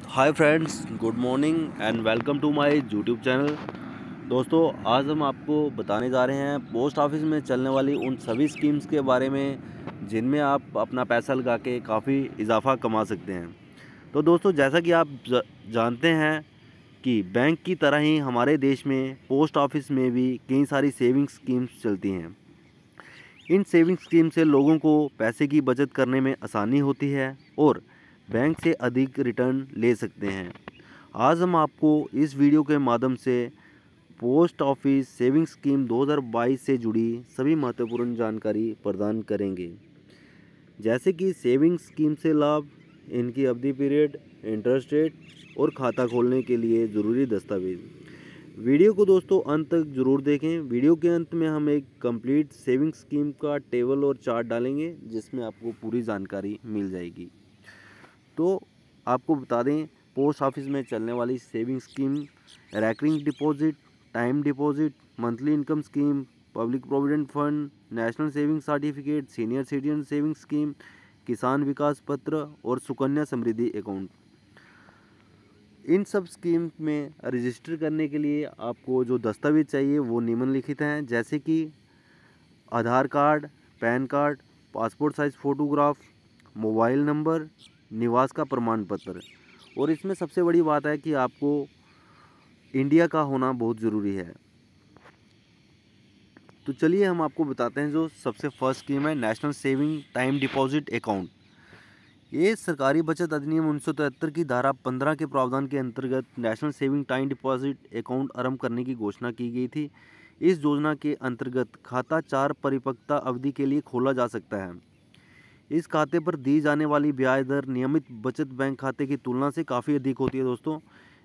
Hi friends, good morning and welcome to my YouTube channel. दोस्तों, आज हम आपको बताने जा रहे हैं पोस्ट ऑफिस में चलने वाली उन सभी स्कीम्स के बारे में जिनमें आप अपना पैसा लगा के काफ़ी इजाफा कमा सकते हैं। तो दोस्तों, जैसा कि आप जानते हैं कि बैंक की तरह ही हमारे देश में पोस्ट ऑफिस में भी कई सारी सेविंग स्कीम्स चलती हैं। इन सेविंग स्कीम से लोगों को पैसे की बचत करने में आसानी होती है और बैंक से अधिक रिटर्न ले सकते हैं। आज हम आपको इस वीडियो के माध्यम से पोस्ट ऑफिस सेविंग स्कीम 2022 से जुड़ी सभी महत्वपूर्ण जानकारी प्रदान करेंगे, जैसे कि सेविंग स्कीम से लाभ, इनकी अवधि पीरियड, इंटरेस्ट रेट और खाता खोलने के लिए ज़रूरी दस्तावेज। वीडियो को दोस्तों अंत तक ज़रूर देखें। वीडियो के अंत में हम एक कंप्लीट सेविंग स्कीम का टेबल और चार्ट डालेंगे जिसमें आपको पूरी जानकारी मिल जाएगी। तो आपको बता दें, पोस्ट ऑफिस में चलने वाली saving scheme recurring deposit, time deposit, monthly income scheme, public provident fund, national saving certificate, senior citizen saving scheme, किसान विकास पत्र और सुकन्या समृद्धि अकाउंट। इन सब स्कीम में रजिस्टर करने के लिए आपको जो दस्तावेज चाहिए वो निम्नलिखित हैं, जैसे कि Aadhaar card, PAN card, passport size photograph, mobile number, निवास का प्रमाण पत्र। और इसमें सबसे बड़ी बात है कि आपको इंडिया का होना बहुत ज़रूरी है। तो चलिए हम आपको बताते हैं जो सबसे फर्स्ट स्कीम है, national saving time deposit account. ये सरकारी बचत अधिनियम 1973 की धारा 15 के प्रावधान के अंतर्गत national saving time deposit account आरंभ करने की घोषणा की गई थी। इस योजना के अंतर्गत खाता 4 परिपक्वता अवधि के लिए खोला जा सकता है। इस खाते पर दी जाने वाली ब्याज दर नियमित बचत बैंक खाते की तुलना से काफ़ी अधिक होती है। दोस्तों,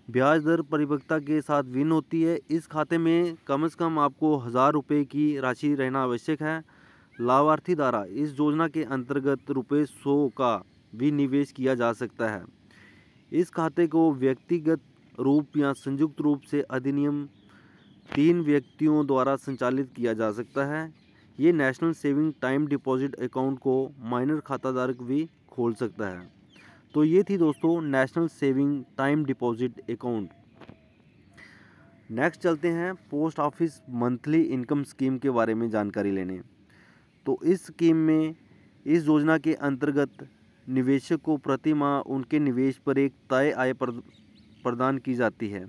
ब्याज दर परिपक्वता के साथ भिन्न होती है। इस खाते में कम से कम आपको 1000 रुपये की राशि रहना आवश्यक है। लाभार्थी द्वारा इस योजना के अंतर्गत रुपये 100 का भी निवेश किया जा सकता है। इस खाते को व्यक्तिगत रूप या संयुक्त रूप से अधिनियम 3 व्यक्तियों द्वारा संचालित किया जा सकता है। ये national saving time deposit account को माइनर खाताधारक भी खोल सकता है। तो ये थी दोस्तों national saving time deposit account. Next चलते हैं post office monthly income scheme के बारे में जानकारी लेने। तो इस स्कीम में इस योजना के अंतर्गत निवेशक को प्रति माह उनके निवेश पर एक तय आय प्रदान की जाती है।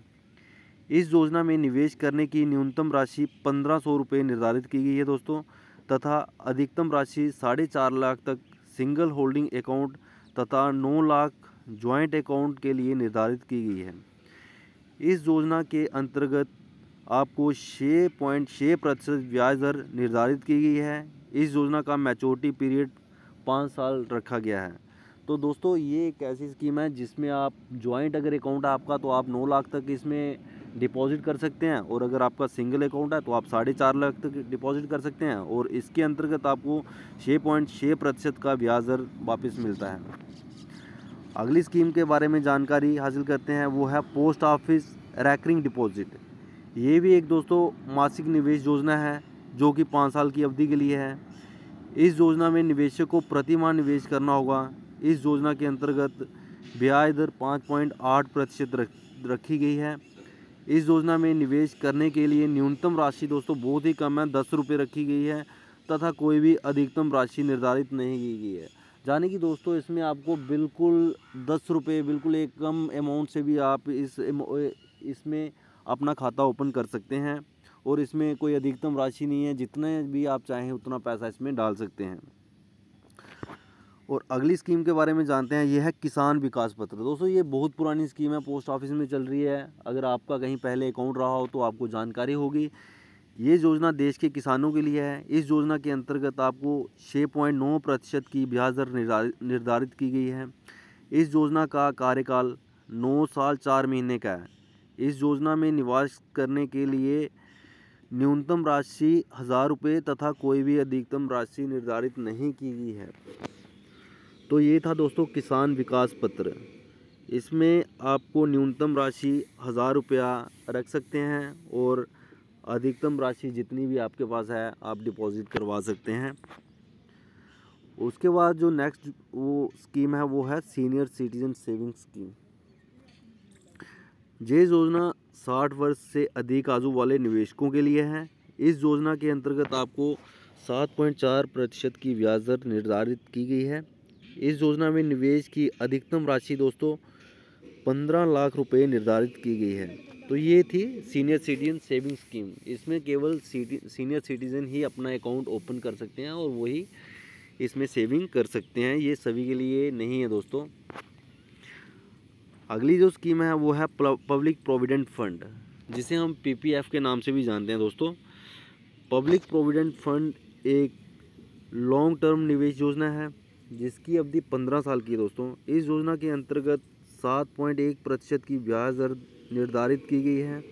इस योजना में निवेश करने की न्यूनतम राशि 1500 रुपये निर्धारित की गई है दोस्तों, तथा अधिकतम राशि 4.5 लाख तक सिंगल होल्डिंग अकाउंट तथा 9 लाख ज्वाइंट अकाउंट के लिए निर्धारित की गई है। इस योजना के अंतर्गत आपको 6.6% ब्याज दर निर्धारित की गई है। इस योजना का मैच्योरिटी पीरियड 5 साल रखा गया है। तो दोस्तों, ये एक ऐसी स्कीम है जिसमें आप ज्वाइंट अगर अकाउंट है आपका तो आप 9 लाख तक इसमें डिपॉजिट कर सकते हैं, और अगर आपका सिंगल अकाउंट है तो आप 4.5 लाख तक डिपॉजिट कर सकते हैं, और इसके अंतर्गत आपको 6.6% का ब्याज दर वापस मिलता है। अगली स्कीम के बारे में जानकारी हासिल करते हैं, वो है पोस्ट ऑफिस रैकरिंग डिपॉजिट। ये भी एक दोस्तों मासिक निवेश योजना है जो कि 5 साल की अवधि के लिए है। इस योजना में निवेशक को प्रति माह निवेश करना होगा। इस योजना के अंतर्गत ब्याज दर 5.8% रखी गई है। इस योजना में निवेश करने के लिए न्यूनतम राशि दोस्तों बहुत ही कम है, 10 रुपये रखी गई है, तथा कोई भी अधिकतम राशि निर्धारित नहीं की गई है। यानी कि दोस्तों, इसमें आपको बिल्कुल 10 रुपये, बिल्कुल एक कम अमाउंट से भी आप इसमें अपना खाता ओपन कर सकते हैं, और इसमें कोई अधिकतम राशि नहीं है, जितने भी आप चाहें उतना पैसा इसमें डाल सकते हैं। और अगली स्कीम के बारे में जानते हैं, यह है किसान विकास पत्र। दोस्तों, ये बहुत पुरानी स्कीम है, पोस्ट ऑफिस में चल रही है। अगर आपका कहीं पहले अकाउंट रहा हो तो आपको जानकारी होगी। ये योजना देश के किसानों के लिए है। इस योजना के अंतर्गत आपको 6.9% की ब्याज दर निर्धारित की गई है। इस योजना का कार्यकाल 9 साल 4 महीने का है। इस योजना में निवेश करने के लिए न्यूनतम राशि 1000 रुपये तथा कोई भी अधिकतम राशि निर्धारित नहीं की गई है। तो ये था दोस्तों किसान विकास पत्र। इसमें आपको न्यूनतम राशि 1000 रुपया रख सकते हैं, और अधिकतम राशि जितनी भी आपके पास है आप डिपॉजिट करवा सकते हैं। उसके बाद जो नेक्स्ट वो स्कीम है वो है सीनियर सिटीजन सेविंग स्कीम। ये योजना 60 वर्ष से अधिक आयु वाले निवेशकों के लिए है। इस योजना के अंतर्गत आपको 7.4% की ब्याज दर निर्धारित की गई है। इस योजना में निवेश की अधिकतम राशि दोस्तों 15 लाख रुपए निर्धारित की गई है। तो ये थी सीनियर सिटीजन सेविंग स्कीम। इसमें केवल सीनियर सिटीजन ही अपना अकाउंट ओपन कर सकते हैं और वही इसमें सेविंग कर सकते हैं, ये सभी के लिए नहीं है दोस्तों। अगली जो स्कीम है वो है पब्लिक प्रोविडेंट फंड, जिसे हम पीपीएफ के नाम से भी जानते हैं दोस्तों। पब्लिक प्रोविडेंट फंड एक लॉन्ग टर्म निवेश योजना है जिसकी अवधि 15 साल की है दोस्तों। इस योजना के अंतर्गत 7.1% की ब्याज दर निर्धारित की गई है।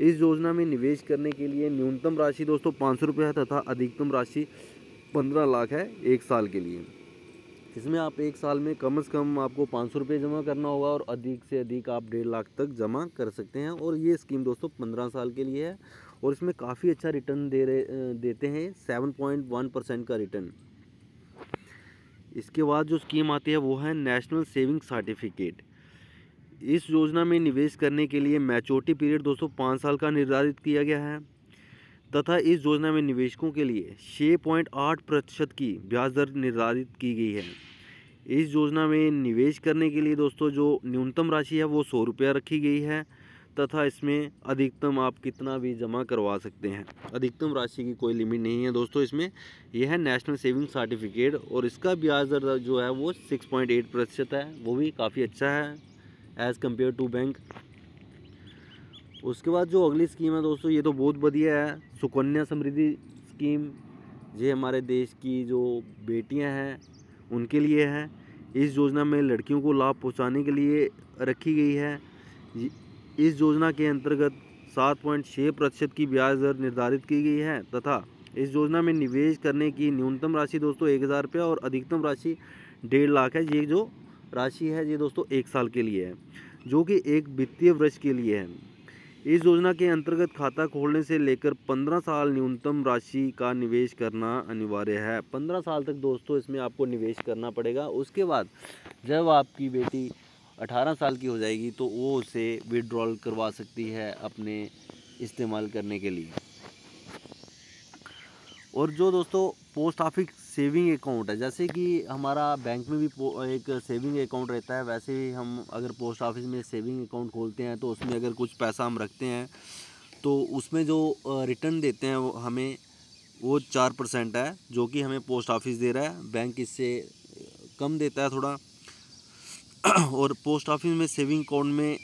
इस योजना में निवेश करने के लिए न्यूनतम राशि दोस्तों 500 रुपये है तथा अधिकतम राशि 15 लाख है 1 साल के लिए। इसमें आप 1 साल में कम से कम आपको 500 रुपये जमा करना होगा और अधिक से अधिक आप 1.5 लाख तक जमा कर सकते हैं। और ये स्कीम दोस्तों 15 साल के लिए है और इसमें काफ़ी अच्छा रिटर्न देते हैं, 7.1% का रिटर्न। इसके बाद जो स्कीम आती है वो है नेशनल सेविंग सर्टिफिकेट। इस योजना में निवेश करने के लिए मैच्योरिटी पीरियड दोस्तों 5 साल का निर्धारित किया गया है तथा इस योजना में निवेशकों के लिए 6.8% की ब्याज दर निर्धारित की गई है। इस योजना में निवेश करने के लिए दोस्तों जो न्यूनतम राशि है वो 100 रुपया रखी गई है तथा इसमें अधिकतम आप कितना भी जमा करवा सकते हैं। अधिकतम राशि की कोई लिमिट नहीं है दोस्तों इसमें। यह है नेशनल सेविंग सर्टिफिकेट और इसका ब्याज दर जो है वो 6.8% है, वो भी काफ़ी अच्छा है एज़ कम्पेयर टू बैंक। उसके बाद जो अगली स्कीम है दोस्तों ये तो बहुत बढ़िया है, सुकन्या समृद्धि स्कीम। ये हमारे देश की जो बेटियां हैं उनके लिए है। इस योजना में लड़कियों को लाभ पहुंचाने के लिए रखी गई है। इस योजना के अंतर्गत 7.6% की ब्याज दर निर्धारित की गई है तथा इस योजना में निवेश करने की न्यूनतम राशि दोस्तों 1000 रुपया और अधिकतम राशि 1.5 लाख है। ये जो राशि है ये दोस्तों 1 साल के लिए है, जो कि एक वित्तीय वर्ष के लिए है। इस योजना के अंतर्गत खाता खोलने से लेकर 15 साल न्यूनतम राशि का निवेश करना अनिवार्य है। 15 साल तक दोस्तों इसमें आपको निवेश करना पड़ेगा। उसके बाद जब आपकी बेटी 18 साल की हो जाएगी तो वो उसे विड्रॉल करवा सकती है अपने इस्तेमाल करने के लिए। और जो दोस्तों पोस्ट ऑफिस सेविंग अकाउंट है, जैसे कि हमारा बैंक में भी एक सेविंग अकाउंट रहता है, वैसे ही हम अगर पोस्ट ऑफिस में सेविंग अकाउंट खोलते हैं तो उसमें अगर कुछ पैसा हम रखते हैं तो उसमें जो रिटर्न देते हैं वो हमें वो 4% है, जो कि हमें पोस्ट ऑफिस दे रहा है। बैंक इससे कम देता है थोड़ा। और पोस्ट ऑफिस में सेविंग अकाउंट में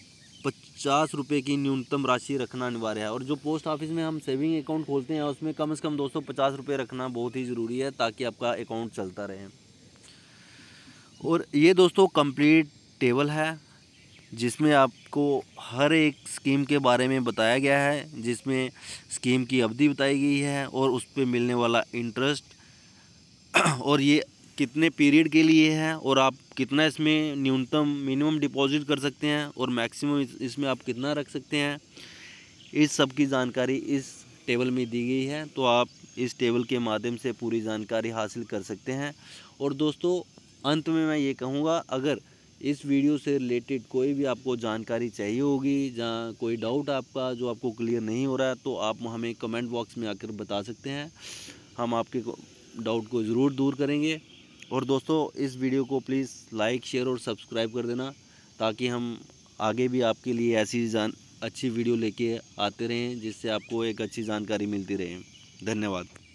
50 रुपये की न्यूनतम राशि रखना अनिवार्य है। और जो पोस्ट ऑफिस में हम सेविंग अकाउंट खोलते हैं उसमें कम से कम दोस्तों 50 रुपये रखना बहुत ही ज़रूरी है ताकि आपका अकाउंट चलता रहे। और ये दोस्तों कंप्लीट टेबल है जिसमें आपको हर एक स्कीम के बारे में बताया गया है, जिसमें स्कीम की अवधि बताई गई है और उस पर मिलने वाला इंटरेस्ट और ये कितने पीरियड के लिए है और आप कितना इसमें न्यूनतम मिनिमम डिपॉजिट कर सकते हैं और मैक्सिमम इसमें आप कितना रख सकते हैं। इस सब की जानकारी इस टेबल में दी गई है, तो आप इस टेबल के माध्यम से पूरी जानकारी हासिल कर सकते हैं। और दोस्तों अंत में मैं ये कहूँगा, अगर इस वीडियो से रिलेटेड कोई भी आपको जानकारी चाहिए होगी, जहाँ कोई डाउट आपका जो आपको क्लियर नहीं हो रहा है, तो आप हमें कमेंट बॉक्स में आकर बता सकते हैं। हम आपके डाउट को ज़रूर दूर करेंगे। और दोस्तों इस वीडियो को प्लीज़ लाइक, शेयर और सब्सक्राइब कर देना ताकि हम आगे भी आपके लिए ऐसी अच्छी वीडियो लेके आते रहें जिससे आपको एक अच्छी जानकारी मिलती रहे। धन्यवाद।